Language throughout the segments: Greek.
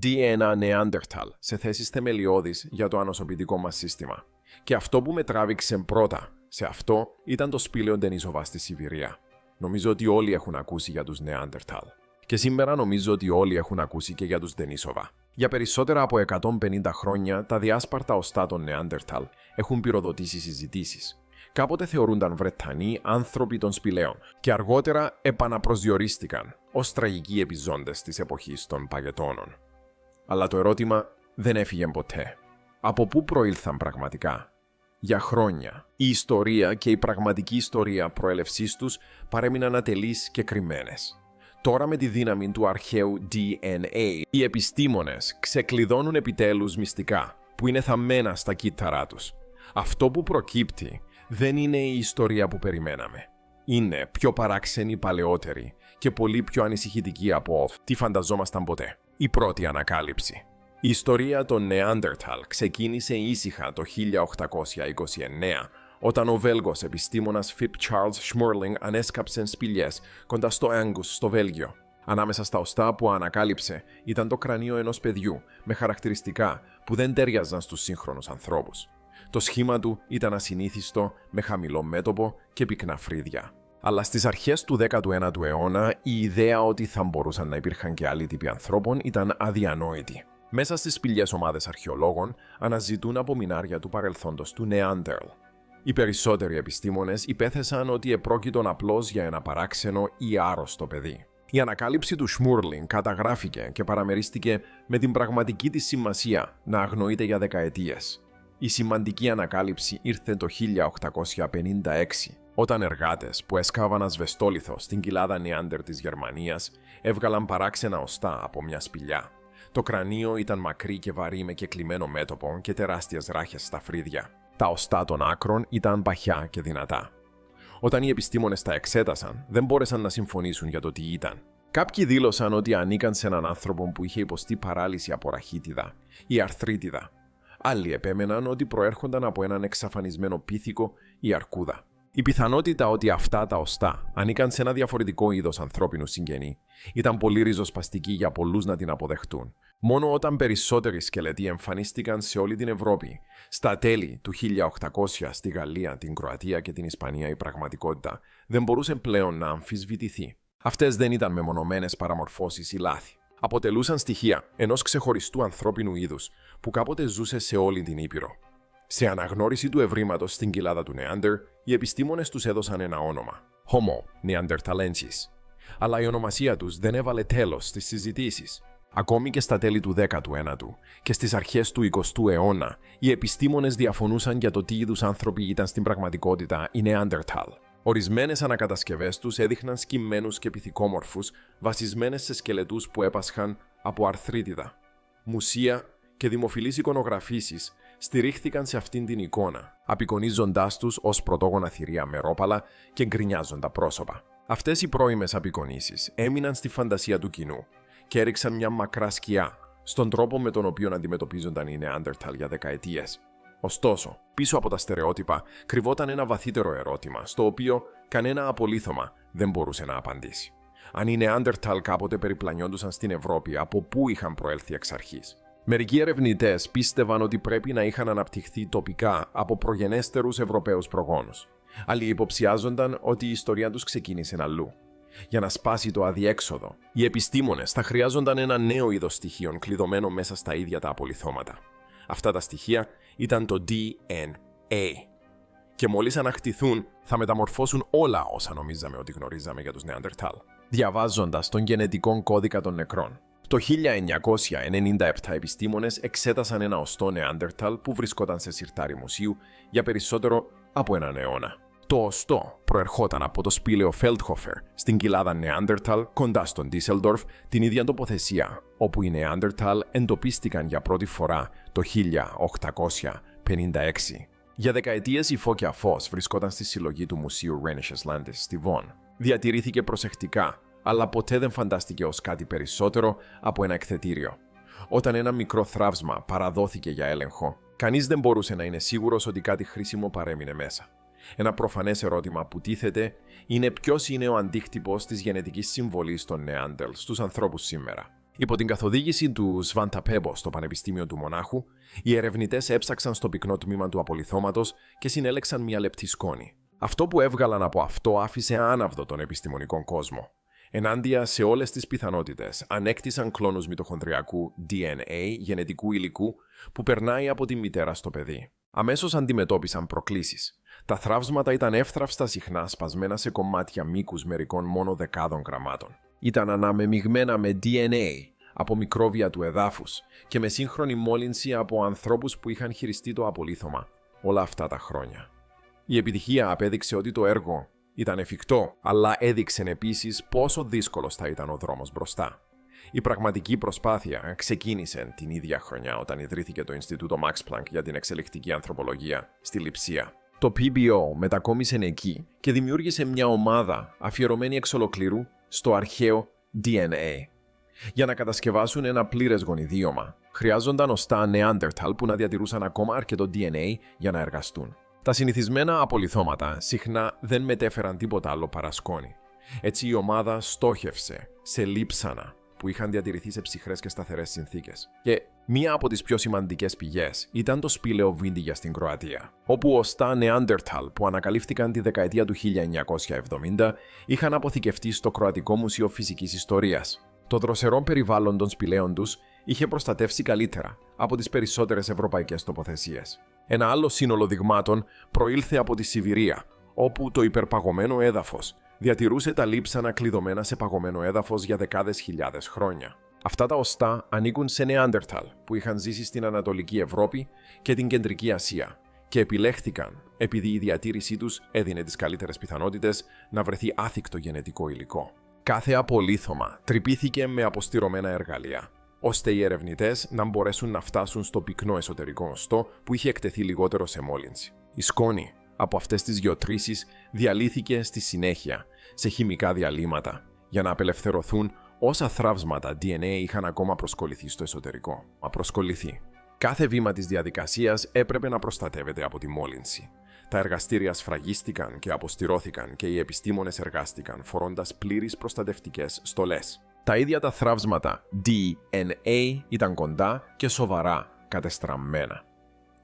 DNA Neanderthal σε θέσεις θεμελιώδεις για το ανοσοποιητικό μας σύστημα. Και αυτό που με τράβηξε πρώτα σε αυτό ήταν το σπήλαιο Ντενίσοβα στη Σιβηρία. Νομίζω ότι όλοι έχουν ακούσει για τους Neanderthal. Και σήμερα νομίζω ότι όλοι έχουν ακούσει και για τους Ντενίσοβα. Για περισσότερα από 150 χρόνια, τα διάσπαρτα οστά των Neanderthal έχουν πυροδοτήσει συζητήσεις. Κάποτε θεωρούνταν Βρετανοί άνθρωποι των σπηλαίων και αργότερα επαναπροσδιορίστηκαν ως τραγικοί επιζώντες της εποχής των παγετώνων. Αλλά το ερώτημα δεν έφυγε ποτέ. Από πού προήλθαν πραγματικά? Για χρόνια, η ιστορία και η πραγματική ιστορία προέλευσής τους παρέμειναν ατελείς και κρυμμένες. Τώρα με τη δύναμη του αρχαίου DNA, οι επιστήμονες ξεκλειδώνουν επιτέλους μυστικά που είναι θαμμένα στα κύτταρά τους. Αυτό που προκύπτει δεν είναι η ιστορία που περιμέναμε. Είναι πιο παράξενη, παλαιότερη και πολύ πιο ανησυχητική από τι φανταζόμασταν ποτέ. Η πρώτη ανακάλυψη. Η ιστορία των Neanderthal ξεκίνησε ήσυχα το 1829, όταν ο Βέλγος επιστήμονας Philip Charles Schmurling ανέσκαψε σπηλιές κοντά στο Angus στο Βέλγιο. Ανάμεσα στα οστά που ανακάλυψε ήταν το κρανίο ενός παιδιού με χαρακτηριστικά που δεν τέριαζαν στους σύγχρονους ανθρώπους. Το σχήμα του ήταν ασυνήθιστο, με χαμηλό μέτωπο και πυκνά φρύδια. Αλλά στις αρχές του 19ου αιώνα η ιδέα ότι θα μπορούσαν να υπήρχαν και άλλοι τύποι ανθρώπων ήταν αδιανόητη. Μέσα στις σπηλιές ομάδες αρχαιολόγων αναζητούν απομεινάρια του παρελθόντος του Neanderthal. Οι περισσότεροι επιστήμονες υπέθεσαν ότι επρόκειτον απλώς για ένα παράξενο ή άρρωστο παιδί. Η ανακάλυψη του Schmurling καταγράφηκε και παραμερίστηκε με την πραγματική της σημασία να αγνοείται για δεκαετίες. Η σημαντική ανακάλυψη ήρθε το 1856, όταν εργάτες που έσκαβαν ασβεστόλιθο στην κοιλάδα Νεάντερ της Γερμανίας έβγαλαν παράξενα οστά από μια σπηλιά. Το κρανίο ήταν μακρύ και βαρύ με κεκλειμένο μέτωπο και τεράστιες ράχες στα φρύδια. Τα οστά των άκρων ήταν παχιά και δυνατά. Όταν οι επιστήμονες τα εξέτασαν, δεν μπόρεσαν να συμφωνήσουν για το τι ήταν. Κάποιοι δήλωσαν ότι ανήκαν σε έναν άνθρωπο που είχε υποστεί παράλυση από ραχίτιδα ή αρθρίτιδα. Άλλοι επέμεναν ότι προέρχονταν από έναν εξαφανισμένο πίθηκο ή αρκούδα. Η πιθανότητα ότι αυτά τα οστά ανήκαν σε ένα διαφορετικό είδος ανθρώπινου συγγενή ήταν πολύ ριζοσπαστική για πολλούς να την αποδεχτούν. Μόνο όταν περισσότεροι σκελετοί εμφανίστηκαν σε όλη την Ευρώπη, στα τέλη του 1800 στη Γαλλία, την Κροατία και την Ισπανία, η πραγματικότητα δεν μπορούσε πλέον να αμφισβητηθεί. Αυτές δεν ήταν μεμονωμένες παραμορφώσεις ή λάθη. Αποτελούσαν στοιχεία ενός ξεχωριστού ανθρώπινου είδους που κάποτε ζούσε σε όλη την Ήπειρο. Σε αναγνώριση του ευρήματος στην κοιλάδα του Νεάντερ, οι επιστήμονες τους έδωσαν ένα όνομα, Homo neanderthalensis. Αλλά η ονομασία τους δεν έβαλε τέλος στις συζητήσεις. Ακόμη και στα τέλη του 19ου και στις αρχές του 20ου αιώνα, οι επιστήμονες διαφωνούσαν για το τι είδους άνθρωποι ήταν στην πραγματικότητα οι Neanderthal. Ορισμένες ανακατασκευές τους έδειχναν σκυμμένους και πυθικόμορφους, βασισμένες σε σκελετούς που έπασχαν από αρθρίτιδα. Μουσεία και δημοφιλείς εικονογραφήσεις στηρίχθηκαν σε αυτήν την εικόνα, απεικονίζοντάς τους ως πρωτόγωνα θηρία με ρόπαλα και γκρινιάζοντα πρόσωπα. Αυτές οι πρώιμες απεικονίσεις έμειναν στη φαντασία του κοινού και έριξαν μια μακρά σκιά στον τρόπο με τον οποίο αντιμετωπίζονταν οι Neanderthal για δεκαετίες. Ωστόσο, πίσω από τα στερεότυπα κρυβόταν ένα βαθύτερο ερώτημα, στο οποίο κανένα απολίθωμα δεν μπορούσε να απαντήσει. Αν οι Neanderthal κάποτε περιπλανιόντουσαν στην Ευρώπη, από πού είχαν προέλθει εξ αρχής? Μερικοί ερευνητές πίστευαν ότι πρέπει να είχαν αναπτυχθεί τοπικά από προγενέστερους Ευρωπαίους προγόνους. Άλλοι υποψιάζονταν ότι η ιστορία τους ξεκίνησε αλλού. Για να σπάσει το αδιέξοδο, οι επιστήμονες θα χρειάζονταν ένα νέο είδος στοιχείων κλειδωμένο μέσα στα ίδια τα απολιθώματα. Αυτά τα στοιχεία ήταν το DNA. Και μόλις ανακτηθούν, θα μεταμορφώσουν όλα όσα νομίζαμε ότι γνωρίζαμε για τους Neanderthal. Διαβάζοντας τον γενετικό κώδικα των νεκρών. Το 1997 επιστήμονες εξέτασαν ένα οστό Neanderthal που βρισκόταν σε συρτάρι μουσείου για περισσότερο από έναν αιώνα. Το οστό προερχόταν από το σπήλαιο Feldhofer στην κοιλάδα Neanderthal κοντά στον Düsseldorf, την ίδια τοποθεσία όπου οι Neanderthal εντοπίστηκαν για πρώτη φορά το 1856. Για δεκαετίες η φώκια φως βρισκόταν στη συλλογή του Μουσείου Rheinisches Landes στη Βον. Διατηρήθηκε προσεκτικά, αλλά ποτέ δεν φαντάστηκε ως κάτι περισσότερο από ένα εκθετήριο. Όταν ένα μικρό θραύσμα παραδόθηκε για έλεγχο, κανείς δεν μπορούσε να είναι σίγουρος ότι κάτι χρήσιμο παρέμεινε μέσα. Ένα προφανές ερώτημα που τίθεται είναι ποιος είναι ο αντίκτυπος της γενετικής συμβολής των Neanderthal στους ανθρώπους σήμερα. Υπό την καθοδήγηση του Σβάντα Πέμπο στο Πανεπιστήμιο του Μονάχου, οι ερευνητές έψαξαν στο πυκνό τμήμα του απολιθώματος και συνέλεξαν μια λεπτή σκόνη. Αυτό που έβγαλαν από αυτό άφησε άναυδο τον επιστημονικό κόσμο. Ενάντια σε όλες τις πιθανότητες, ανέκτησαν κλόνους μυτοχονδριακού DNA, γενετικού υλικού, που περνάει από τη μητέρα στο παιδί. Αμέσως αντιμετώπισαν προκλήσεις. Τα θραύσματα ήταν εύθραυστα συχνά σπασμένα σε κομμάτια μήκους μερικών μόνο δεκάδων γραμμάτων. Ήταν αναμεμειγμένα με DNA από μικρόβια του εδάφους και με σύγχρονη μόλυνση από ανθρώπους που είχαν χειριστεί το απολίθωμα όλα αυτά τα χρόνια. Η επιτυχία απέδειξε ότι το έργο ήταν εφικτό, αλλά έδειξε επίσης πόσο δύσκολος θα ήταν ο δρόμος μπροστά. Η πραγματική προσπάθεια ξεκίνησε την ίδια χρονιά όταν ιδρύθηκε το Ινστιτούτο Max Planck για την εξελικτική ανθρωπολογία στη Λειψία. Το PBO μετακόμισε εκεί και δημιούργησε μια ομάδα αφιερωμένη εξ ολοκλήρου στο αρχαίο DNA. Για να κατασκευάσουν ένα πλήρες γονιδίωμα, χρειάζονταν οστά Neanderthal που να διατηρούσαν ακόμα αρκετό DNA για να εργαστούν. Τα συνηθισμένα απολιθώματα συχνά δεν μετέφεραν τίποτα άλλο παρά σκόνη. Έτσι η ομάδα στόχευσε σε λείψανα που είχαν διατηρηθεί σε ψυχρές και σταθερές συνθήκες. Και μία από τις πιο σημαντικές πηγές ήταν το σπήλαιο Βίντιγια στην Κροατία, όπου οστά Neanderthal που ανακαλύφθηκαν τη δεκαετία του 1970 είχαν αποθηκευτεί στο Κροατικό Μουσείο Φυσικής Ιστορίας. Το δροσερό περιβάλλον των σπηλαίων τους είχε προστατεύσει καλύτερα από τις περισσότερες ευρωπαϊκές τοποθεσίες. Ένα άλλο σύνολο δειγμάτων προήλθε από τη Σιβηρία, όπου το υπερπαγωμένο έδαφος διατηρούσε τα λείψανα κλειδωμένα σε παγωμένο έδαφος για δεκάδες χιλιάδες χρόνια. Αυτά τα οστά ανήκουν σε Neanderthal που είχαν ζήσει στην Ανατολική Ευρώπη και την Κεντρική Ασία και επιλέχθηκαν επειδή η διατήρησή τους έδινε τις καλύτερες πιθανότητες να βρεθεί άθικτο γενετικό υλικό. Κάθε απολίθωμα τρυπήθηκε με αποστηρωμένα εργαλεία, ώστε οι ερευνητές να μπορέσουν να φτάσουν στο πυκνό εσωτερικό οστό που είχε εκτεθεί λιγότερο σε μόλυνση. Η σκόνη από αυτές τις γεωτρήσεις διαλύθηκε στη συνέχεια σε χημικά διαλύματα για να απελευθερωθούν όσα θραύσματα DNA είχαν ακόμα προσκοληθεί στο εσωτερικό. Κάθε βήμα της διαδικασίας έπρεπε να προστατεύεται από τη μόλυνση. Τα εργαστήρια σφραγίστηκαν και αποστηρώθηκαν και οι επιστήμονες εργάστηκαν φορώντας πλήρεις προστατευτικές στολές. Τα ίδια τα θραύσματα DNA ήταν κοντά και σοβαρά κατεστραμμένα.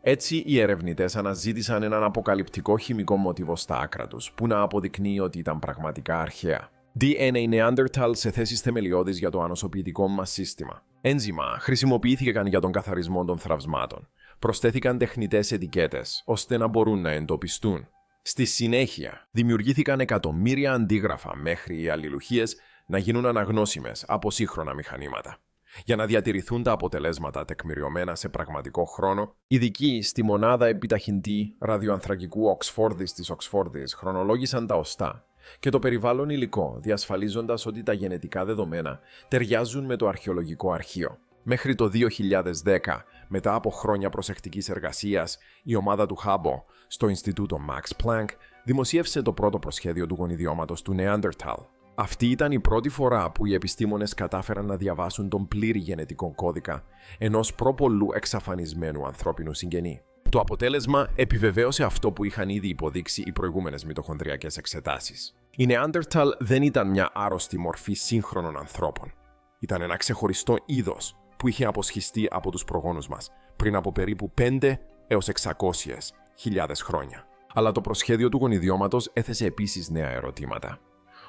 Έτσι, οι ερευνητές αναζήτησαν έναν αποκαλυπτικό χημικό μοτίβο στα άκρα τους, που να αποδεικνύει ότι ήταν πραγματικά αρχαία. DNA Neanderthal σε θέσεις θεμελιώδεις για το ανοσοποιητικό μας σύστημα. Ένζημα χρησιμοποιήθηκαν για τον καθαρισμό των θραυσμάτων. Προσθέθηκαν τεχνητές ετικέτες, ώστε να μπορούν να εντοπιστούν. Στη συνέχεια, δημιουργήθηκαν εκατομμύρια αντίγραφα μέχρι οι αλληλουχίες να γίνουν αναγνώσιμες από σύγχρονα μηχανήματα. Για να διατηρηθούν τα αποτελέσματα τεκμηριωμένα σε πραγματικό χρόνο, ειδικοί στη μονάδα επιταχυντή ραδιοανθρακικού Οξφόρδης της Οξφόρδης χρονολόγησαν τα οστά και το περιβάλλον υλικό, διασφαλίζοντας ότι τα γενετικά δεδομένα ταιριάζουν με το αρχαιολογικό αρχείο. Μέχρι το 2010, μετά από χρόνια προσεκτικής εργασίας, η ομάδα του Χάμπο στο Ινστιτούτο Max Planck δημοσίευσε το πρώτο προσχέδιο του γονιδιώματος του Neanderthal. Αυτή ήταν η πρώτη φορά που οι επιστήμονες κατάφεραν να διαβάσουν τον πλήρη γενετικό κώδικα ενός προπολού εξαφανισμένου ανθρώπινου συγγενή. Το αποτέλεσμα επιβεβαίωσε αυτό που είχαν ήδη υποδείξει οι προηγούμενες μυτοχονδριακές εξετάσεις. Η Neanderthal δεν ήταν μια άρρωστη μορφή σύγχρονων ανθρώπων. Ήταν ένα ξεχωριστό είδος που είχε αποσχιστεί από τους προγόνους μας πριν από περίπου 5 έως 600.000 χρόνια. Αλλά το προσχέδιο του γονιδιώματος έθεσε επίσης νέα ερωτήματα.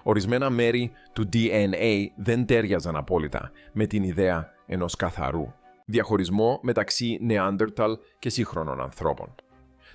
Ορισμένα μέρη του DNA δεν τέριαζαν απόλυτα με την ιδέα ενός καθαρού διαχωρισμό μεταξύ Neanderthal και σύγχρονων ανθρώπων.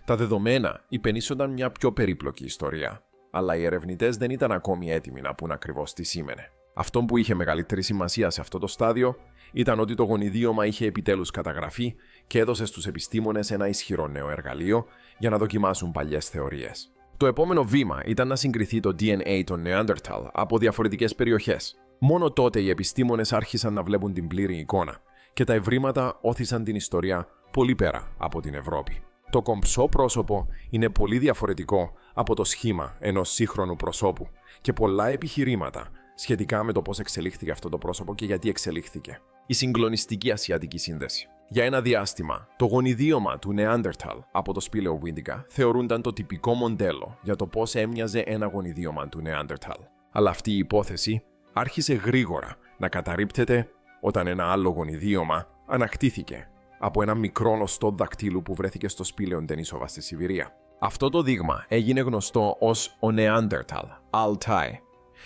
Τα δεδομένα υπενήσονταν μια πιο περίπλοκη ιστορία, αλλά οι ερευνητές δεν ήταν ακόμη έτοιμοι να πούν ακριβώς τι σήμαινε. Αυτό που είχε μεγαλύτερη σημασία σε αυτό το στάδιο ήταν ότι το γονιδίωμα είχε επιτέλους καταγραφεί και έδωσε στους επιστήμονες ένα ισχυρό νέο εργαλείο για να δοκιμάσουν παλιές θεωρίες. Το επόμενο βήμα ήταν να συγκριθεί το DNA των Neanderthal από διαφορετικές περιοχές. Μόνο τότε οι επιστήμονες άρχισαν να βλέπουν την πλήρη εικόνα και τα ευρήματα όθησαν την ιστορία πολύ πέρα από την Ευρώπη. Το κομψό πρόσωπο είναι πολύ διαφορετικό από το σχήμα ενός σύγχρονου προσώπου και πολλά επιχειρήματα σχετικά με το πώς εξελίχθηκε αυτό το πρόσωπο και γιατί εξελίχθηκε. Η συγκλονιστική ασιατική σύνδεση. Για ένα διάστημα, το γονιδίωμα του Neanderthal από το σπήλαιο Βίντιγκα θεωρούνταν το τυπικό μοντέλο για το πώς έμοιαζε ένα γονιδίωμα του Neanderthal. Αλλά αυτή η υπόθεση άρχισε γρήγορα να καταρρίπτεται όταν ένα άλλο γονιδίωμα ανακτήθηκε από ένα μικρό οστό δακτύλου που βρέθηκε στο σπήλαιο Ντενίσοβα στη Σιβηρία. Αυτό το δείγμα έγινε γνωστό ως ο Νεάντερταλ, Altai,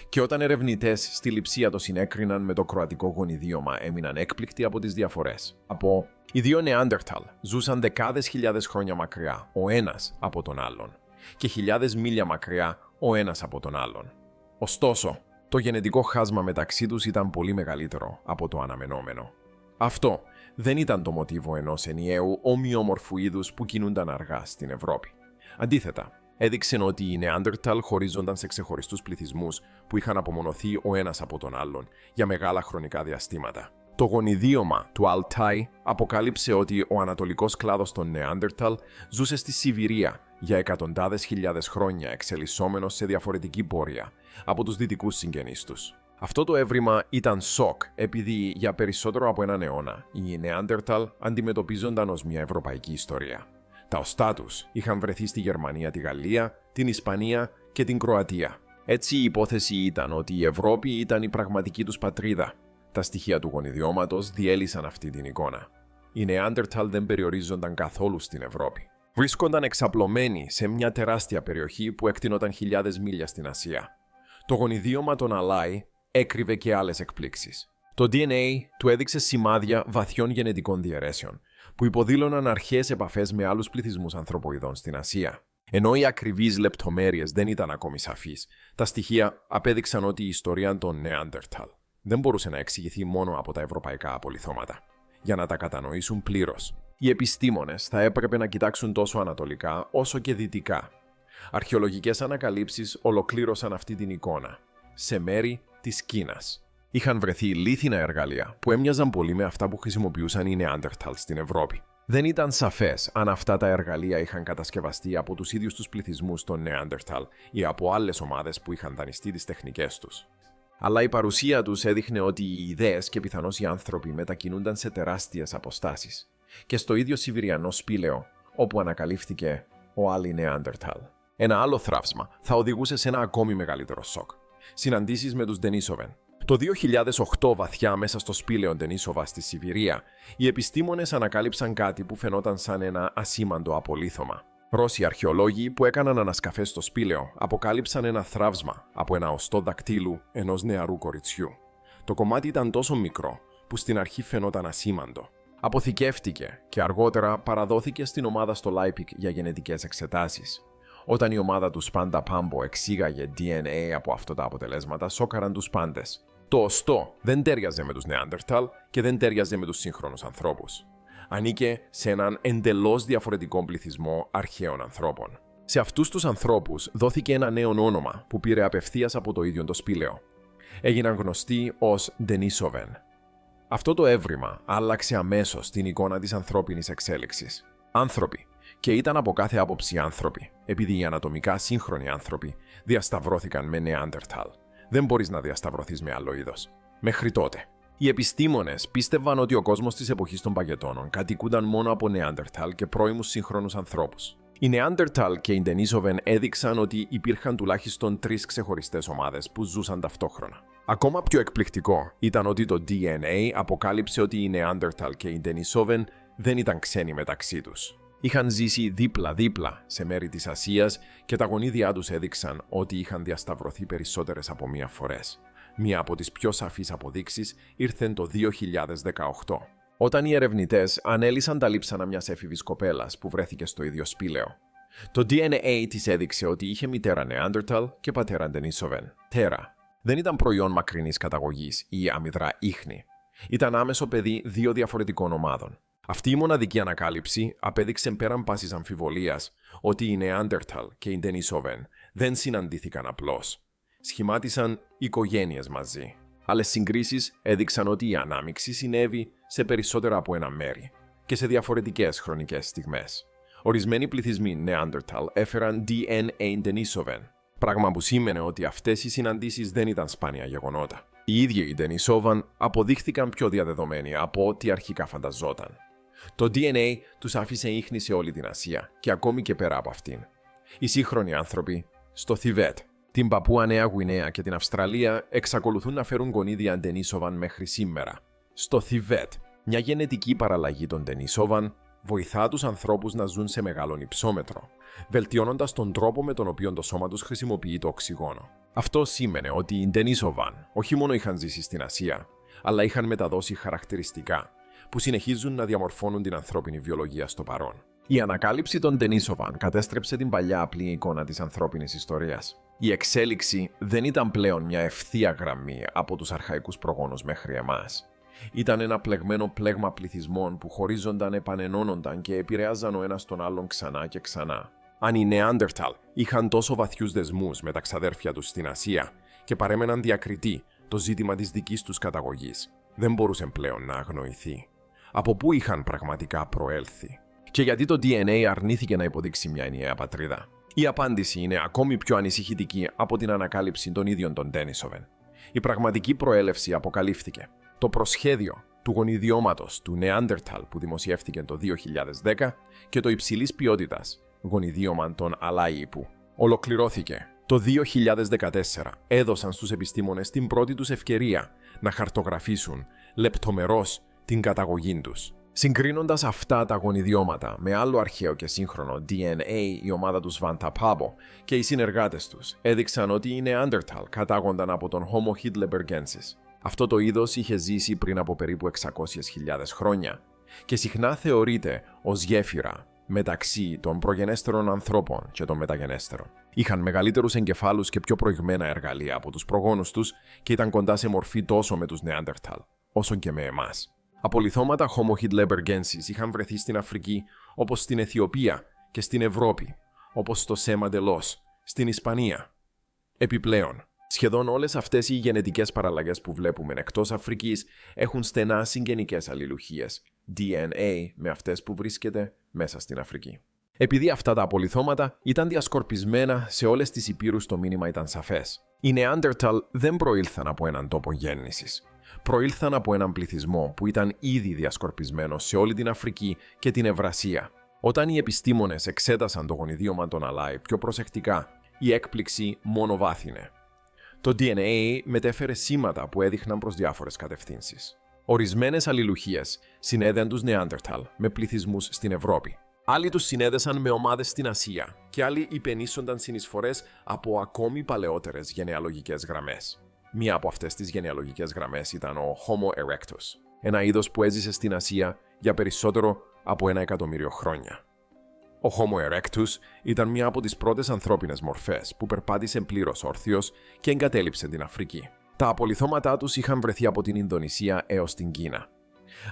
και όταν ερευνητές στη Λειψία το συνέκριναν με το κροατικό γονιδίωμα έμειναν έκπληκτοι από τις διαφορές. Οι δύο Νεάντερταλ ζούσαν δεκάδες χιλιάδες χρόνια μακριά ο ένας από τον άλλον και χιλιάδες μίλια μακριά ο ένας από τον άλλον. Ωστόσο, το γενετικό χάσμα μεταξύ τους ήταν πολύ μεγαλύτερο από το αναμενόμενο. Αυτό δεν ήταν το μοτίβο ενός ενιαίου ομοιόμορφου είδους που κινούνταν αργά στην Ευρώπη. Αντίθετα, έδειξαν ότι οι Νεάντερταλ χωρίζονταν σε ξεχωριστούς πληθυσμούς που είχαν απομονωθεί ο ένας από τον άλλον για μεγάλα χρονικά διαστήματα. Το γονιδίωμα του Altai αποκάλυψε ότι ο ανατολικός κλάδος των Νεάντερταλ ζούσε στη Σιβηρία για εκατοντάδες χιλιάδες χρόνια εξελισσόμενος σε διαφορετική πορεία από τους δυτικούς συγγενείς τους. Αυτό το έβριμα ήταν σοκ επειδή για περισσότερο από έναν αιώνα οι Νεάντερταλ αντιμετωπίζονταν ως μια ευρωπαϊκή ιστορία. Τα οστά τους είχαν βρεθεί στη Γερμανία, τη Γαλλία, την Ισπανία και την Κροατία. Έτσι η υπόθεση ήταν ότι η Ευρώπη ήταν η πραγματική τους πατρίδα. Τα στοιχεία του γονιδιώματος διέλυσαν αυτή την εικόνα. Οι Νεάντερταλ δεν περιορίζονταν καθόλου στην Ευρώπη. Βρίσκονταν εξαπλωμένοι σε μια τεράστια περιοχή που εκτείνονταν χιλιάδες μίλια στην Ασία. Το γονιδίωμα των Altai έκρυβε και άλλες εκπλήξεις. Το DNA του έδειξε σημάδια βαθιών γενετικών διαιρέσεων, που υποδήλωναν αρχαίες επαφές με άλλους πληθυσμούς ανθρωποειδών στην Ασία. Ενώ οι ακριβείς λεπτομέρειες δεν ήταν ακόμη σαφείς, τα στοιχεία απέδειξαν ότι η ιστορία των Νεάντερταλ δεν μπορούσε να εξηγηθεί μόνο από τα ευρωπαϊκά απολιθώματα. Για να τα κατανοήσουν πλήρως, οι επιστήμονες θα έπρεπε να κοιτάξουν τόσο ανατολικά όσο και δυτικά. Αρχαιολογικές ανακαλύψεις ολοκλήρωσαν αυτή την εικόνα. Σε μέρη της Κίνας είχαν βρεθεί λίθινα εργαλεία που έμοιαζαν πολύ με αυτά που χρησιμοποιούσαν οι Νεάντερταλ στην Ευρώπη. Δεν ήταν σαφές αν αυτά τα εργαλεία είχαν κατασκευαστεί από τους ίδιους τους πληθυσμούς των Νεάντερταλ ή από άλλες ομάδες που είχαν δανειστεί τις τεχνικές τους. Αλλά η παρουσία τους έδειχνε ότι οι ιδέες και πιθανώς οι άνθρωποι μετακινούνταν σε τεράστιες αποστάσεις. Και στο ίδιο Σιβηριανό σπήλαιο, όπου ανακαλύφθηκε ο Άλλη Νεάντερταλ. Ένα άλλο θράψμα θα οδηγούσε σε ένα ακόμη μεγαλύτερο σοκ. Συναντήσεις με τους Ντενίσοβεν. Το 2008, βαθιά μέσα στο σπήλαιο Ντενίσοβα στη Σιβηρία, οι επιστήμονες ανακάλυψαν κάτι που φαινόταν σαν ένα ασήμαντο απολίθωμα. Ρώσοι αρχαιολόγοι που έκαναν ανασκαφές στο σπήλαιο αποκάλυψαν ένα θράψμα από ένα οστό δακτύλου ενός νεαρού κοριτσιού. Το κομμάτι ήταν τόσο μικρό που στην αρχή φαινόταν ασήμαντο. Αποθηκεύτηκε και αργότερα παραδόθηκε στην ομάδα στο Λάιπικ για γενετικές εξετάσεις. Όταν η ομάδα του Σπάντα Πάμπο εξήγαγε DNA από αυτά τα αποτελέσματα, σόκαραν τους πάντες. Το οστό δεν τέριαζε με τους Νεάντερταλ και δεν τέριαζε με τους σύγχρονους ανθρώπους. Ανήκε σε έναν εντελώς διαφορετικό πληθυσμό αρχαίων ανθρώπων. Σε αυτούς τους ανθρώπους δόθηκε ένα νέο όνομα που πήρε απευθείας από το ίδιο το σπήλαιο. Έγιναν γνωστοί ως Ντενίσοβεν. Αυτό το έβριμα άλλαξε αμέσως την εικόνα της ανθρώπινης εξέλιξης. Άνθρωποι. Και ήταν από κάθε άποψη άνθρωποι, επειδή οι ανατομικά σύγχρονοι άνθρωποι διασταυρώθηκαν με Νεάντερταλ. Δεν μπορείς να διασταυρωθείς με άλλο είδος. Μέχρι τότε. Οι επιστήμονες πίστευαν ότι ο κόσμος της εποχής των παγετώνων κατοικούνταν μόνο από Νεάντερταλ και πρώιμους σύγχρονους ανθρώπους. Οι Νεάντερταλ και οι Ντενίσοβεν έδειξαν ότι υπήρχαν τουλάχιστον 3 ξεχωριστές ομάδες που ζούσαν ταυτόχρονα. Ακόμα πιο εκπληκτικό ήταν ότι το DNA αποκάλυψε ότι οι Νεάντερταλ και οι Ντενίσοβεν δεν ήταν ξένοι μεταξύ τους. Είχαν ζήσει δίπλα-δίπλα σε μέρη της Ασίας και τα γονίδια τους έδειξαν ότι είχαν διασταυρωθεί περισσότερες από μία φορές. Μία από τις πιο σαφείς αποδείξεις ήρθε το 2018, όταν οι ερευνητές ανέλυσαν τα λείψανα μιας έφηβης κοπέλας που βρέθηκε στο ίδιο σπήλαιο. Το DNA της έδειξε ότι είχε μητέρα Νεάντερταλ και πατέρα Ντενίσοβεν. Τέρα. Δεν ήταν προϊόν μακρινής καταγωγής ή αμυδρά ίχνη. Ήταν άμεσο παιδί 2 διαφορετικών ομάδων. Αυτή η μοναδική ανακάλυψη απέδειξε πέραν πάσης αμφιβολίας ότι οι Νεάντερταλ και οι Ντενίσοβεν δεν συναντήθηκαν απλώς. Σχημάτισαν οικογένειες μαζί. Άλλες συγκρίσεις έδειξαν ότι η ανάμειξη συνέβη σε περισσότερα από ένα μέρη και σε διαφορετικές χρονικές στιγμές. Ορισμένοι πληθυσμοί Νεάντερταλ έφεραν DNA Ντενίσοβεν, πράγμα που σήμαινε ότι αυτές οι συναντήσεις δεν ήταν σπάνια γεγονότα. Οι ίδιοι οι Ντενίσοβεν αποδείχθηκαν πιο διαδεδομένοι από ό,τι αρχικά φανταζόταν. Το DNA τους άφησε ίχνη σε όλη την Ασία και ακόμη και πέρα από αυτήν. Οι σύγχρονοι άνθρωποι στο Θιβέτ, την Παππούα Νέα Γουινέα και την Αυστραλία εξακολουθούν να φέρουν γονίδια Ντενίσοβεν μέχρι σήμερα. Στο Θιβέτ, μια γενετική παραλλαγή των Ντενίσοβαν βοηθά τους ανθρώπους να ζουν σε μεγάλον υψόμετρο, βελτιώνοντας τον τρόπο με τον οποίο το σώμα τους χρησιμοποιεί το οξυγόνο. Αυτό σήμαινε ότι οι Ντενίσοβαν όχι μόνο είχαν ζήσει στην Ασία, αλλά είχαν μεταδώσει χαρακτηριστικά που συνεχίζουν να διαμορφώνουν την ανθρώπινη βιολογία στο παρόν. Η ανακάλυψη των Ντενίσοβαν κατέστρεψε την παλιά απλή εικόνα της ανθρώπινης ιστορίας. Η εξέλιξη δεν ήταν πλέον μια ευθεία γραμμή από τους αρχαϊκούς προγόνους μέχρι εμάς. Ήταν ένα πλεγμένο πλέγμα πληθυσμών που χωρίζονταν, επανενώνονταν και επηρεάζαν ο ένας τον άλλον ξανά και ξανά. Αν οι Νεάντερταλ είχαν τόσο βαθιούς δεσμούς με τα ξαδέρφια τους στην Ασία και παρέμεναν διακριτοί το ζήτημα της δικής τους καταγωγής, δεν μπορούσε πλέον να αγνοηθεί. Από πού είχαν πραγματικά προέλθει και γιατί το DNA αρνήθηκε να υποδείξει μια ενιαία πατρίδα? Η απάντηση είναι ακόμη πιο ανησυχητική από την ανακάλυψη των ίδιων των Ντένισοβεν. Η πραγματική προέλευση αποκαλύφθηκε. Το προσχέδιο του γονιδιώματος του Νεάντερταλ που δημοσιεύτηκε το 2010 και το υψηλής ποιότητας γονιδίωμα των Αλάιπου ολοκληρώθηκε το 2014. Έδωσαν στους επιστήμονες την πρώτη τους ευκαιρία να χαρτογραφήσουν λεπτομερώς την καταγωγή τους. Συγκρίνοντας αυτά τα γονιδιώματα με άλλο αρχαίο και σύγχρονο DNA, η ομάδα του Svante Pääbo και οι συνεργάτες τους έδειξαν ότι οι Νεάντερταλ κατάγονταν από τον Homo heidelbergensis. Αυτό το είδος είχε ζήσει πριν από περίπου 600.000 χρόνια και συχνά θεωρείται ως γέφυρα μεταξύ των προγενέστερων ανθρώπων και των μεταγενέστερων. Είχαν μεγαλύτερους εγκεφάλους και πιο προηγμένα εργαλεία από τους προγόνους τους και ήταν κοντά σε μορφή τόσο με τους Νεάντερταλ όσο και με εμάς. Απολιθώματα Homo heidelbergensis είχαν βρεθεί στην Αφρική, όπως στην Αιθιοπία και στην Ευρώπη, όπως στο Σέμα Ντελός, στην Ισπανία. Επιπλέον, σχεδόν όλες αυτές οι γενετικές παραλλαγές που βλέπουμε εκτός Αφρικής έχουν στενά συγγενικές αλληλουχίες, DNA, με αυτές που βρίσκεται μέσα στην Αφρική. Επειδή αυτά τα απολιθώματα ήταν διασκορπισμένα σε όλες τις υπήρους, το μήνυμα ήταν σαφές. Οι Νεάντερταλ δεν προήλθαν από έναν τόπο γέννησης. Προήλθαν από έναν πληθυσμό που ήταν ήδη διασκορπισμένος σε όλη την Αφρική και την Ευρασία. Όταν οι επιστήμονες εξέτασαν το γονιδίωμα των Αλάι πιο προσεκτικά, η έκπληξη μόνο βάθινε. Το DNA μετέφερε σήματα που έδειχναν προς διάφορες κατευθύνσεις. Ορισμένες αλληλουχίες συνέδεαν τους Νεάντερταλ με πληθυσμούς στην Ευρώπη. Άλλοι τους συνέδεσαν με ομάδες στην Ασία και άλλοι υπενήσονταν συνεισφορές από ακόμη παλαιότερες γενεαλογικές γραμμές. Μία από αυτές τις γενεαλογικές γραμμές ήταν ο Homo erectus, ένα είδος που έζησε στην Ασία για περισσότερο από 1 εκατομμύριο χρόνια. Ο Homo erectus ήταν μία από τις πρώτες ανθρώπινες μορφές που περπάτησε πλήρως όρθιος και εγκατέλειψε την Αφρική. Τα απολιθώματά τους είχαν βρεθεί από την Ινδονησία έως την Κίνα.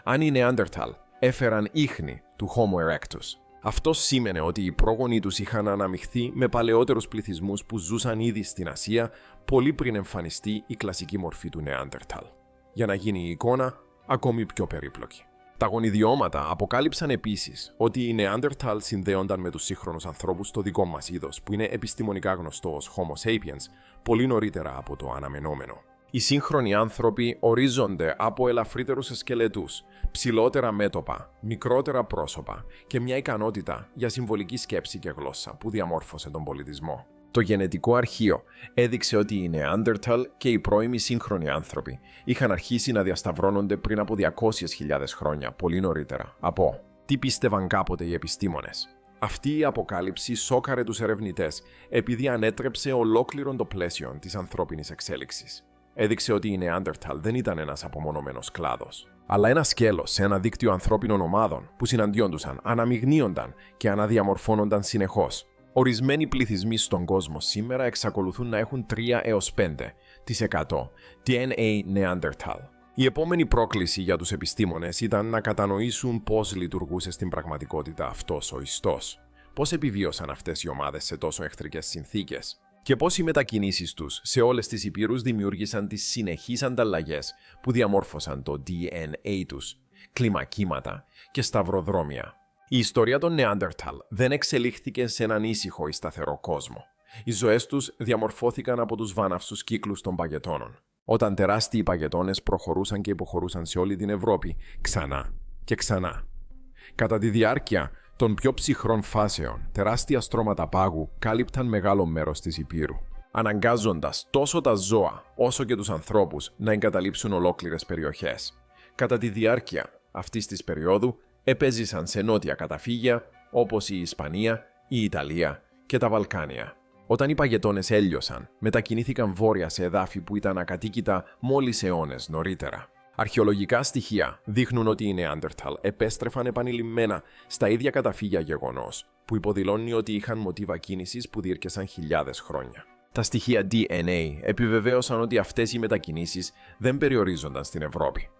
Αν οι Νεάντερταλ έφεραν ίχνη του Homo erectus, αυτό σήμαινε ότι οι πρόγονοι τους είχαν αναμειχθεί με παλαιότερους πληθυσμούς που ζούσαν ήδη στην Ασία πολύ πριν εμφανιστεί η κλασική μορφή του Νεάντερταλ, για να γίνει η εικόνα ακόμη πιο περίπλοκη. Τα γονιδιώματα αποκάλυψαν επίσης ότι οι Νεάντερταλ συνδέονταν με τους σύγχρονους ανθρώπους στο δικό μας είδος, που είναι επιστημονικά γνωστό ως Homo sapiens, πολύ νωρίτερα από το αναμενόμενο. Οι σύγχρονοι άνθρωποι ορίζονται από ελαφρύτερους σκελετούς, ψηλότερα μέτωπα, μικρότερα πρόσωπα και μια ικανότητα για συμβολική σκέψη και γλώσσα που διαμόρφωσε τον πολιτισμό. Το γενετικό αρχείο έδειξε ότι οι Νεάντερταλ και οι πρώιμοι σύγχρονοι άνθρωποι είχαν αρχίσει να διασταυρώνονται πριν από 200.000 χρόνια, πολύ νωρίτερα, από τι πίστευαν κάποτε οι επιστήμονες. Αυτή η αποκάλυψη σόκαρε τους ερευνητές επειδή ανέτρεψε ολόκληρον το πλαίσιο της ανθρώπινης εξέλιξης. Έδειξε ότι οι Νεάντερταλ δεν ήταν ένας απομονωμένος κλάδος, αλλά ένα σκέλος σε ένα δίκτυο ανθρώπινων ομάδων που συναντιόντουσαν, αναμειγνύονταν και αναδιαμορφώνονταν συνεχώς. Ορισμένοι πληθυσμοί στον κόσμο σήμερα εξακολουθούν να έχουν 3 έως 5% DNA Νεάντερταλ. Η επόμενη πρόκληση για τους επιστήμονες ήταν να κατανοήσουν πώς λειτουργούσε στην πραγματικότητα αυτός ο ιστός, πώς επιβίωσαν αυτές οι ομάδες σε τόσο εχθρικές συνθήκες και πώς οι μετακινήσεις τους σε όλες τις υπήρους δημιούργησαν τις συνεχείς ανταλλαγές που διαμόρφωσαν το DNA τους, κλιμακύματα και σταυροδρόμια. Η ιστορία των Νεάντερταλ δεν εξελίχθηκε σε έναν ήσυχο ή σταθερό κόσμο. Οι ζωές τους διαμορφώθηκαν από τους βάναυσους κύκλους των παγετώνων. Όταν τεράστιοι παγετώνες προχωρούσαν και υποχωρούσαν σε όλη την Ευρώπη, ξανά και ξανά. Κατά τη διάρκεια των πιο ψυχρών φάσεων, τεράστια στρώματα πάγου κάλυπταν μεγάλο μέρος της υπήρου, αναγκάζοντας τόσο τα ζώα όσο και τους ανθρώπους να εγκαταλείψουν ολόκληρες περιοχές. Κατά τη διάρκεια αυτής της περίοδου επέζησαν σε νότια καταφύγια όπως η Ισπανία, η Ιταλία και τα Βαλκάνια. Όταν οι παγετώνες έλειωσαν, μετακινήθηκαν βόρεια σε εδάφη που ήταν ακατοίκητα μόλις αιώνες νωρίτερα. Αρχαιολογικά στοιχεία δείχνουν ότι οι Νεάντερταλ επέστρεφαν επανειλημμένα στα ίδια καταφύγια, γεγονός που υποδηλώνει ότι είχαν μοτίβα κίνησης που διήρκεσαν χιλιάδες χρόνια. Τα στοιχεία DNA επιβεβαίωσαν ότι αυτές οι μετακινήσεις δεν περιορίζονταν στην Ευρώπη.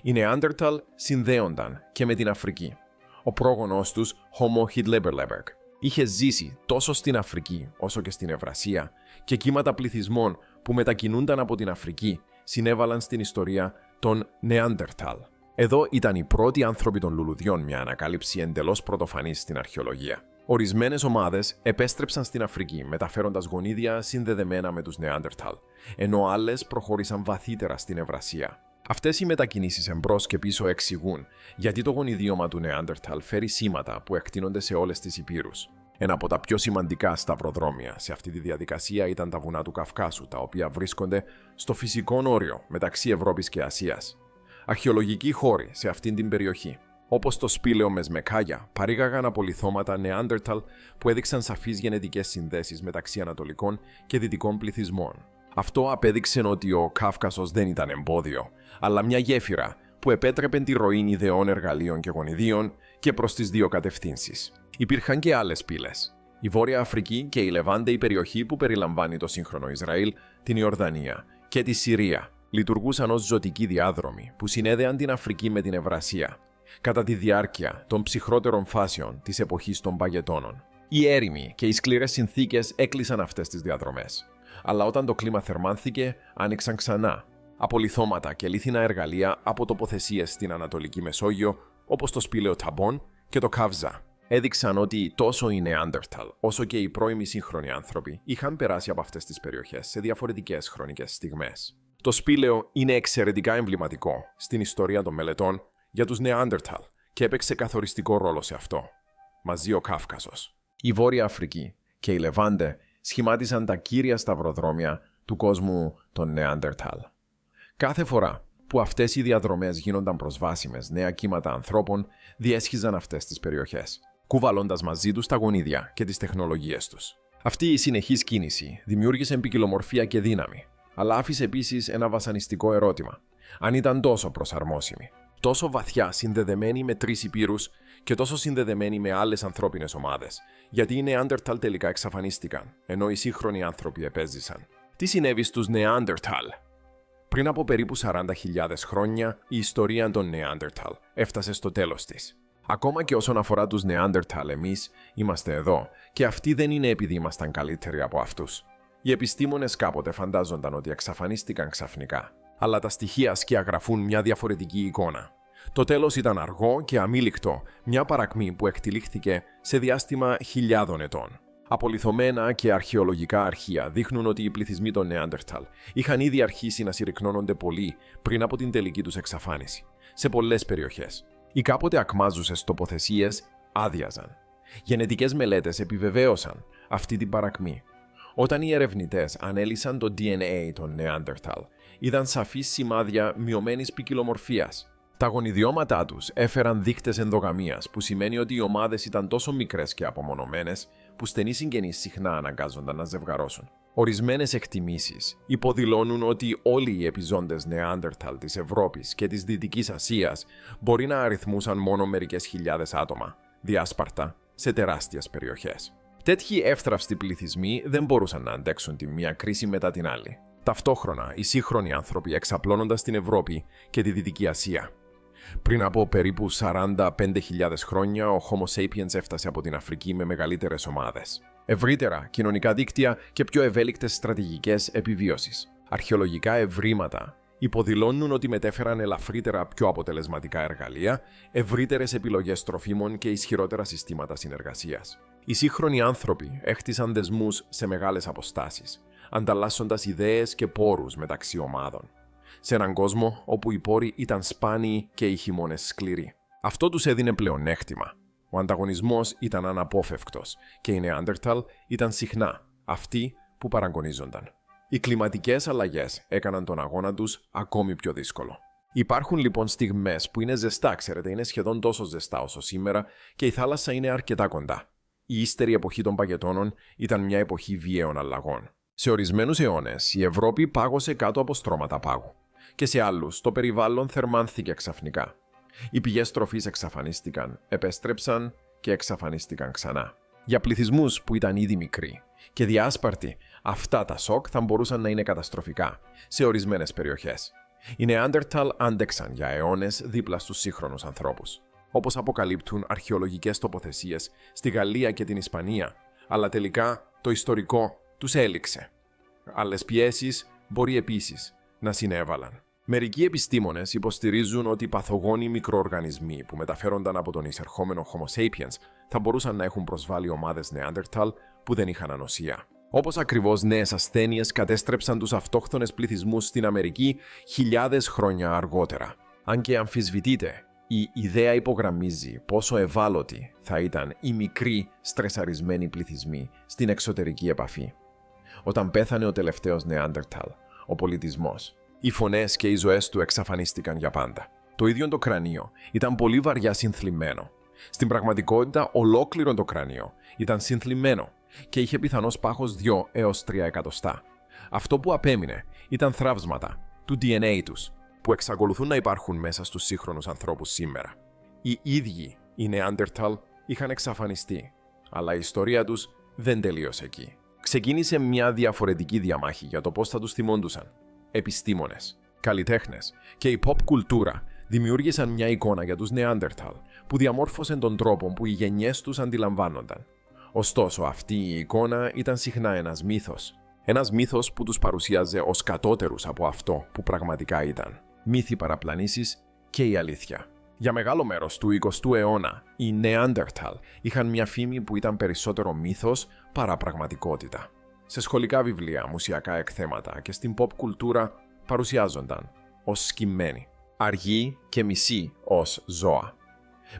Οι Νεάντερταλ συνδέονταν και με την Αφρική. Ο πρόγονός τους, Homo heidelberg, είχε ζήσει τόσο στην Αφρική όσο και στην Ευρασία και κύματα πληθυσμών που μετακινούνταν από την Αφρική συνέβαλαν στην ιστορία των Νεάντερταλ. Εδώ ήταν οι πρώτοι άνθρωποι των λουλουδιών, μια ανακάλυψη εντελώς πρωτοφανή στην αρχαιολογία. Ορισμένες ομάδες επέστρεψαν στην Αφρική μεταφέροντας γονίδια συνδεδεμένα με τους Νεάντερταλ, ενώ άλλες προχώρησαν βαθύτερα στην Ευρασία. Αυτές οι μετακινήσεις εμπρός και πίσω εξηγούν γιατί το γονιδίωμα του Νεάντερταλ φέρει σήματα που εκτείνονται σε όλες τις υπήρους. Ένα από τα πιο σημαντικά σταυροδρόμια σε αυτή τη διαδικασία ήταν τα βουνά του Καυκάσου, τα οποία βρίσκονται στο φυσικό όριο μεταξύ Ευρώπης και Ασίας. Αρχαιολογικοί χώροι σε αυτήν την περιοχή, όπως το σπήλαιο Μεσμεκάγια, παρήγαγαν απολιθώματα Νεάντερταλ που έδειξαν σαφείς γενετικές συνδέσεις μεταξύ ανατολικών και δυτικών πληθυσμών. Αυτό απέδειξε ότι ο Κάφκασος δεν ήταν εμπόδιο, αλλά μια γέφυρα που επέτρεπε τη ροή ιδεών, εργαλείων και γονιδίων και προς τις δύο κατευθύνσεις. Υπήρχαν και άλλες πύλες. Η Βόρεια Αφρική και η Λεβάντε, η περιοχή που περιλαμβάνει το σύγχρονο Ισραήλ, την Ιορδανία και τη Συρία, λειτουργούσαν ως ζωτικοί διάδρομοι που συνέδεαν την Αφρική με την Ευρασία, κατά τη διάρκεια των ψυχρότερων φάσεων της εποχής των παγετώνων. Οι έρημοι και οι σκληρές συνθήκες έκλεισαν αυτές τις διαδρομές. Αλλά όταν το κλίμα θερμάνθηκε, άνοιξαν ξανά απολιθώματα και λίθινα εργαλεία από τοποθεσίες στην Ανατολική Μεσόγειο, όπως το σπήλαιο Ταμπόν και το Καύζα. Έδειξαν ότι τόσο οι Νεάντερταλ όσο και οι πρώιμοι σύγχρονοι άνθρωποι είχαν περάσει από αυτές τις περιοχές σε διαφορετικές χρονικές στιγμές. Το σπήλαιο είναι εξαιρετικά εμβληματικό στην ιστορία των μελετών για τους Νεάντερταλ και έπαιξε καθοριστικό ρόλο σε αυτό. Μαζί ο Κάφκασος, η Βόρεια Αφρική και η Λεβάντε σχημάτισαν τα κύρια σταυροδρόμια του κόσμου των Νεάντερταλ. Κάθε φορά που αυτές οι διαδρομές γίνονταν προσβάσιμες, νέα κύματα ανθρώπων διέσχιζαν αυτές τις περιοχές, κουβαλώντας μαζί τους τα γονίδια και τις τεχνολογίες τους. Αυτή η συνεχής κίνηση δημιούργησε ποικιλομορφία και δύναμη, αλλά άφησε επίσης ένα βασανιστικό ερώτημα: αν ήταν τόσο προσαρμόσιμοι, τόσο βαθιά συνδεδεμένοι με τρεις υπήρους και τόσο συνδεδεμένοι με άλλες ανθρώπινες ομάδες, γιατί οι Νεάντερταλ τελικά εξαφανίστηκαν, ενώ οι σύγχρονοι άνθρωποι επέζησαν. Τι συνέβη στους Νεάντερταλ? Πριν από περίπου 40.000 χρόνια, η ιστορία των Νεάντερταλ έφτασε στο τέλος της. Ακόμα και όσον αφορά τους Νεάντερταλ, εμείς είμαστε εδώ και αυτοί δεν είναι επειδή ήμασταν καλύτεροι από αυτούς. Οι επιστήμονες κάποτε φαντάζονταν ότι εξαφανίστηκαν ξαφνικά, αλλά τα στοιχεία σκιαγραφούν μια διαφορετική εικόνα. Το τέλος ήταν αργό και αμήλικτο, μια παρακμή που εκτυλίχθηκε σε διάστημα χιλιάδων ετών. Απολιθωμένα και αρχαιολογικά αρχεία δείχνουν ότι οι πληθυσμοί των Νεάντερταλ είχαν ήδη αρχίσει να συρρυκνώνονται πολύ πριν από την τελική τους εξαφάνιση, σε πολλές περιοχές. Οι κάποτε ακμάζουσες τοποθεσίες άδειαζαν. Γενετικές μελέτες επιβεβαίωσαν αυτή την παρακμή. Όταν οι ερευνητές ανέλυσαν το DNA των Νεάντερταλ, είδαν σαφείς σημάδια μειωμένης ποικιλομορφίας. Τα γονιδιώματά τους έφεραν δείκτες ενδογαμίας, που σημαίνει ότι οι ομάδες ήταν τόσο μικρές και απομονωμένες που στενοί συγγενείς συχνά αναγκάζονταν να ζευγαρώσουν. Ορισμένες εκτιμήσεις υποδηλώνουν ότι όλοι οι επιζώντες Νεάντερταλ της Ευρώπης και της Δυτικής Ασίας μπορεί να αριθμούσαν μόνο μερικές χιλιάδες άτομα, διάσπαρτα σε τεράστιες περιοχές. Τέτοιοι εύθραυστοι πληθυσμοί δεν μπορούσαν να αντέξουν τη μία κρίση μετά την άλλη. Ταυτόχρονα, οι σύγχρονοι άνθρωποι εξαπλώνοντας την Ευρώπη και τη Δυτική Ασία. Πριν από περίπου 45.000 χρόνια, ο Homo sapiens έφτασε από την Αφρική με μεγαλύτερες ομάδες, ευρύτερα κοινωνικά δίκτυα και πιο ευέλικτες στρατηγικές επιβίωσης. Αρχαιολογικά ευρήματα υποδηλώνουν ότι μετέφεραν ελαφρύτερα πιο αποτελεσματικά εργαλεία, ευρύτερες επιλογές τροφίμων και ισχυρότερα συστήματα συνεργασίας. Οι σύγχρονοι άνθρωποι έχτισαν δεσμούς σε μεγάλες αποστάσεις, ανταλλάσσοντας ιδέες και πόρους μεταξύ ομάδων, σε έναν κόσμο όπου οι πόροι ήταν σπάνιοι και οι χειμώνες σκληροί. Αυτό τους έδινε πλεονέκτημα. Ο ανταγωνισμός ήταν αναπόφευκτος και οι Νεάντερταλ ήταν συχνά αυτοί που παραγωνίζονταν. Οι κλιματικές αλλαγές έκαναν τον αγώνα τους ακόμη πιο δύσκολο. Υπάρχουν λοιπόν στιγμές που είναι ζεστά, ξέρετε, είναι σχεδόν τόσο ζεστά όσο σήμερα και η θάλασσα είναι αρκετά κοντά. Η ύστερη εποχή των παγετώνων ήταν μια εποχή βίαιων αλλαγών. Σε ορισμένους αιώνες η Ευρώπη πάγωσε κάτω από στρώματα πάγου. Και σε άλλους το περιβάλλον θερμάνθηκε ξαφνικά. Οι πηγές τροφής εξαφανίστηκαν, επέστρεψαν και εξαφανίστηκαν ξανά. Για πληθυσμούς που ήταν ήδη μικροί και διάσπαρτοι, αυτά τα σοκ θα μπορούσαν να είναι καταστροφικά σε ορισμένες περιοχές. Οι Νεάντερταλ άντεξαν για αιώνες δίπλα στους σύγχρονους ανθρώπους, όπως αποκαλύπτουν αρχαιολογικές τοποθεσίες στη Γαλλία και την Ισπανία, αλλά τελικά το ιστορικό τους έληξε. Άλλες πιέσεις μπορεί επίσης να συνέβαλαν. Μερικοί επιστήμονες υποστηρίζουν ότι οι παθογόνοι μικροοργανισμοί που μεταφέρονταν από τον εισερχόμενο Homo sapiens θα μπορούσαν να έχουν προσβάλει ομάδες Νεάντερταλ που δεν είχαν ανοσία. Όπως ακριβώς νέες ασθένειες κατέστρεψαν τους αυτόχθονες πληθυσμούς στην Αμερική χιλιάδες χρόνια αργότερα. Αν και αμφισβητείται, η ιδέα υπογραμμίζει πόσο ευάλωτοι θα ήταν οι μικροί στρεσαρισμένοι πληθυσμοί στην εξωτερική επαφή. Όταν πέθανε ο τελευταίος Νεάντερταλ, ο πολιτισμός, οι φωνές και οι ζωές του εξαφανίστηκαν για πάντα. Το ίδιο το κρανίο ήταν πολύ βαριά συνθλιμμένο. Στην πραγματικότητα, ολόκληρο το κρανίο ήταν συνθλιμμένο και είχε πιθανώς πάχος 2 έως 3 εκατοστά. Αυτό που απέμεινε ήταν θραύσματα του DNA τους, που εξακολουθούν να υπάρχουν μέσα στους σύγχρονους ανθρώπους σήμερα. Οι ίδιοι οι Νεάντερταλ είχαν εξαφανιστεί, αλλά η ιστορία τους δεν τελείωσε εκεί. Ξεκίνησε μια διαφορετική διαμάχη για το πώς θα τους θυμόντουσαν. Επιστήμονες, καλλιτέχνες και η pop κουλτούρα δημιούργησαν μια εικόνα για τους Νεάντερταλ που διαμόρφωσε τον τρόπο που οι γενιές τους αντιλαμβάνονταν. Ωστόσο, αυτή η εικόνα ήταν συχνά ένας μύθος. Ένας μύθος που τους παρουσίαζε ως κατώτερους από αυτό που πραγματικά ήταν. Μύθοι, παραπλανήσεις και η αλήθεια. Για μεγάλο μέρος του 20ου αιώνα, οι Νεάντερταλ είχαν μια φήμη που ήταν περισσότερο μύθος παρά πραγματικότητα. Σε σχολικά βιβλία, μουσιακά εκθέματα και στην pop κουλτούρα παρουσιάζονταν ως σκυμμένοι, αργοί και μισοί ως ζώα.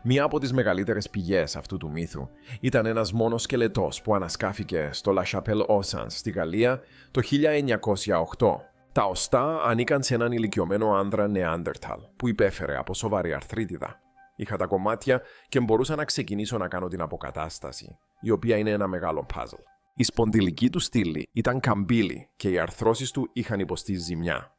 Μία από τις μεγαλύτερες πηγές αυτού του μύθου ήταν ένας μόνος σκελετός που ανασκάφηκε στο La Chapelle aux Sans στη Γαλλία το 1908. Τα οστά ανήκαν σε έναν ηλικιωμένο άνδρα Νεάντερταλ που υπέφερε από σοβαρή αρθρίτιδα. Είχα τα κομμάτια και μπορούσα να ξεκινήσω να κάνω την αποκατάσταση, η οποία είναι ένα μεγάλο puzzle. Η σπονδυλική του στήλη ήταν καμπύλη και οι αρθρώσεις του είχαν υποστεί ζημιά.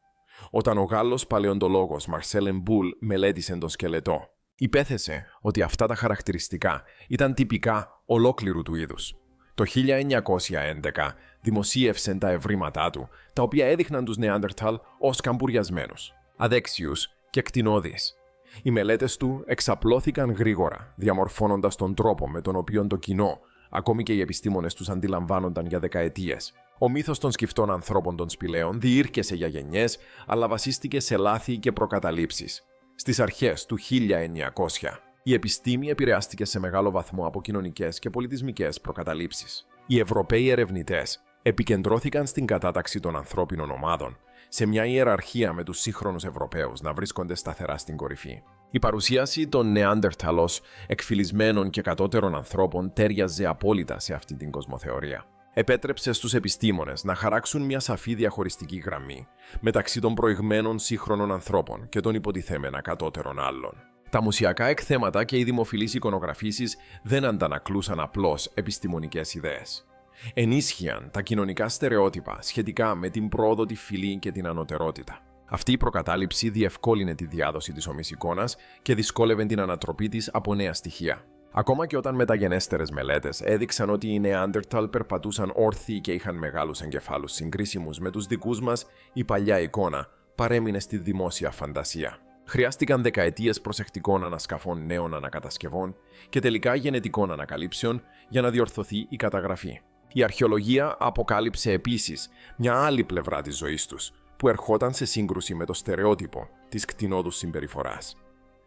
Όταν ο Γάλλος παλαιοντολόγος Μαρσέλ Εμπούλ μελέτησε τον σκελετό, υπέθεσε ότι αυτά τα χαρακτηριστικά ήταν τυπικά ολόκληρου του είδους. Το 1911 δημοσίευσε τα ευρήματά του, τα οποία έδειχναν τους Νεάντερταλ ως καμπουριασμένους, αδέξιους και κτηνώδεις. Οι μελέτες του εξαπλώθηκαν γρήγορα, διαμορφώνοντας τον τρόπο με τον οποίο το κοινό, ακόμη και οι επιστήμονες τους αντιλαμβάνονταν για δεκαετίες. Ο μύθος των σκυφτών ανθρώπων των σπηλαίων διήρκεσε για γενιές, αλλά βασίστηκε σε λάθη και προκαταλήψεις. Στις αρχές του 1900, η επιστήμη επηρεάστηκε σε μεγάλο βαθμό από κοινωνικές και πολιτισμικές προκαταλήψεις. Οι Ευρωπαίοι ερευνητές επικεντρώθηκαν στην κατάταξη των ανθρώπινων ομάδων, σε μια ιεραρχία με τους σύγχρονους Ευρωπαίους να βρίσκονται σταθερά στην κορυφή. Η παρουσίαση των Νεάντερταλ ως εκφυλισμένων και κατώτερων ανθρώπων τέριαζε απόλυτα σε αυτή την κοσμοθεωρία. Επέτρεψε στους επιστήμονες να χαράξουν μια σαφή διαχωριστική γραμμή μεταξύ των προηγμένων σύγχρονων ανθρώπων και των υποτιθέμενα κατώτερων άλλων. Τα μουσιακά εκθέματα και οι δημοφιλείς εικονογραφήσεις δεν αντανακλούσαν απλώς επιστημονικές ιδέες. Ενίσχυαν τα κοινωνικά στερεότυπα σχετικά με την πρόοδο, τη φυλή και την ανωτερότητα. Αυτή η προκατάληψη διευκόλυνε τη διάδοση της ομής εικόνας και δυσκόλευε την ανατροπή της από νέα στοιχεία. Ακόμα και όταν μεταγενέστερες μελέτες έδειξαν ότι οι Νεάντερταλ περπατούσαν όρθιοι και είχαν μεγάλους εγκεφάλους συγκρίσιμους με τους δικούς μας, η παλιά εικόνα παρέμεινε στη δημόσια φαντασία. Χρειάστηκαν δεκαετίες προσεκτικών ανασκαφών νέων ανακατασκευών και τελικά γενετικών ανακαλύψεων για να διορθωθεί η καταγραφή. Η αρχαιολογία αποκάλυψε επίσης μια άλλη πλευρά της ζωής τους, που ερχόταν σε σύγκρουση με το στερεότυπο της κτηνόδους συμπεριφοράς.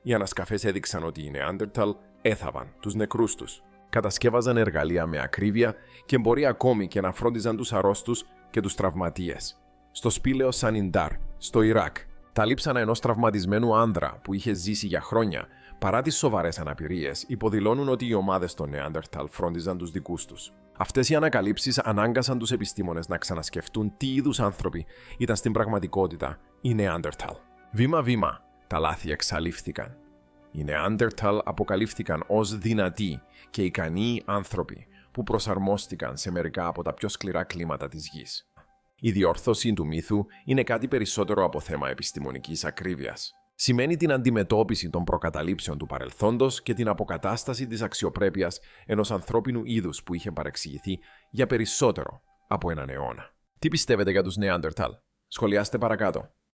Οι ανασκαφές έδειξαν ότι οι Νεάντερταλ έθαβαν τους νεκρούς τους, κατασκεύαζαν εργαλεία με ακρίβεια και μπορεί ακόμη και να φρόντιζαν τους αρρώστους και τους τραυματίες. Στο σπήλαιο Σανιντάρ, στο Ιράκ, τα λείψανα ενός τραυματισμένου άνδρα που είχε ζήσει για χρόνια, παρά τις σοβαρές αναπηρίες, υποδηλώνουν ότι οι ομάδες των Νεάντερταλ φρόντιζαν τους δικούς τους. Αυτές οι ανακαλύψεις ανάγκασαν τους επιστήμονες να ξανασκεφτούν τι είδους άνθρωποι ήταν στην πραγματικότητα οι Νεάντερταλ. Βήμα-βήμα, Τα λάθη εξαλείφθηκαν. Οι Νεάντερταλ αποκαλύφθηκαν ως δυνατοί και ικανοί άνθρωποι που προσαρμόστηκαν σε μερικά από τα πιο σκληρά κλίματα της γης. Η διόρθωση του μύθου είναι κάτι περισσότερο από θέμα επιστημονικής ακρίβειας. Σημαίνει την αντιμετώπιση των προκαταλήψεων του παρελθόντος και την αποκατάσταση της αξιοπρέπειας ενός ανθρώπινου είδους που είχε παρεξηγηθεί για περισσότερο από έναν αιώνα. Τι πιστεύετε για τους Νεάντερταλ? Σχολιάστε παρακάτω.